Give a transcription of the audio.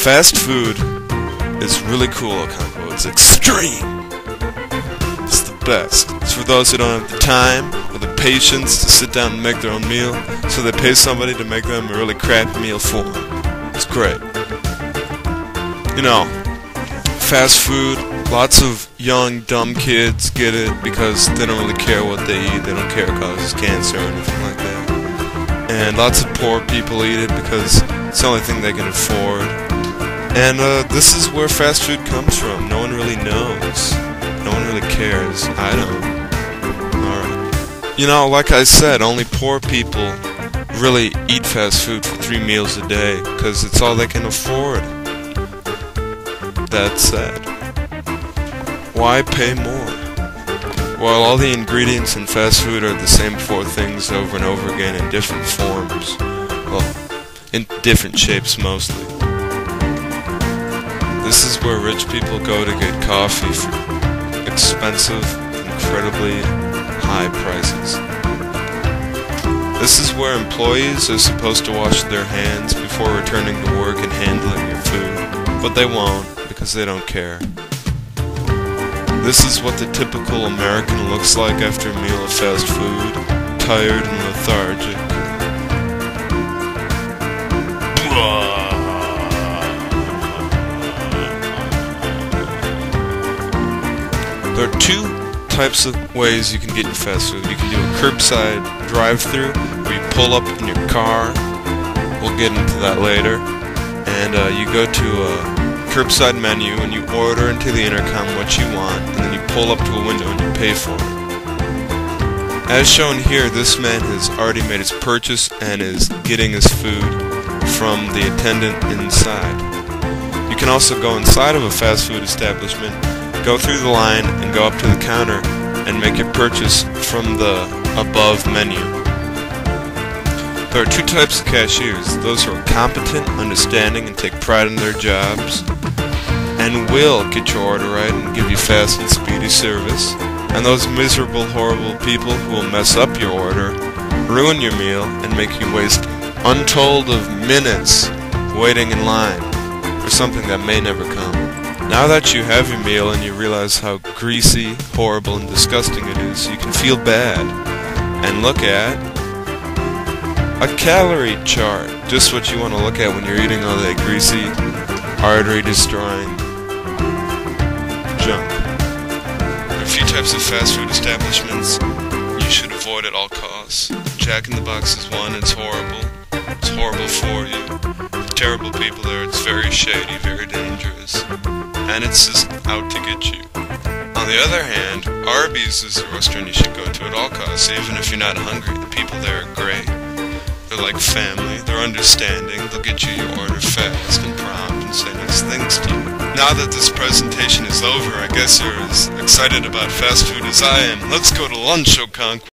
Fast food is really cool, Convo. It's extreme. It's the best. It's for those who don't have the time or the patience to sit down and make their own meal, so they pay somebody to make them a really crappy meal for them. It's great. You know, fast food, lots of young, dumb kids get it because they don't really care what they eat. They don't care if it causes cancer or anything like that. And lots of poor people eat it because it's the only thing they can afford. And this is where fast food comes from. No one really knows. No one really cares. I don't. Alright. You know, like I said, only poor people really eat fast food for 3 meals a day because it's all they can afford. That's sad. Why pay more? Well, all the ingredients in fast food are the same 4 things over and over again in different forms. Well, in different shapes mostly. This is where rich people go to get coffee for expensive, incredibly high prices. This is where employees are supposed to wash their hands before returning to work and handling your food, but they won't because they don't care. This is what the typical American looks like after a meal of fast food, tired and lethargic. There are 2 types of ways you can get your fast food. You can do a curbside drive-thru, where you pull up in your car. We'll get into that later. And you go to a curbside menu and you order into the intercom what you want, and then you pull up to a window and you pay for it. As shown here, this man has already made his purchase and is getting his food from the attendant inside. You can also go inside of a fast food establishment, go through the line, and go up to the counter and make your purchase from the above menu. There are 2 types of cashiers: those who are competent, understanding, and take pride in their jobs, and will get your order right and give you fast and speedy service, and those miserable, horrible people who will mess up your order, ruin your meal, and make you waste untold of minutes waiting in line for something that may never come. Now that you have your meal and you realize how greasy, horrible, and disgusting it is, you can feel bad and look at a calorie chart. Just what you want to look at when you're eating all that greasy, artery-destroying junk. There are a few types of fast food establishments you should avoid at all costs. Jack in the Box is one. It's horrible. It's horrible for you. The terrible people there. It's very shady, very dangerous. And it's just out to get you. On the other hand, Arby's is a restaurant you should go to at all costs, even if you're not hungry. The people there are great. They're like family. They're understanding. They'll get you your order fast and prompt and say nice things to you. Now that this presentation is over, I guess you're as excited about fast food as I am. Let's go to lunch, Okonkwo.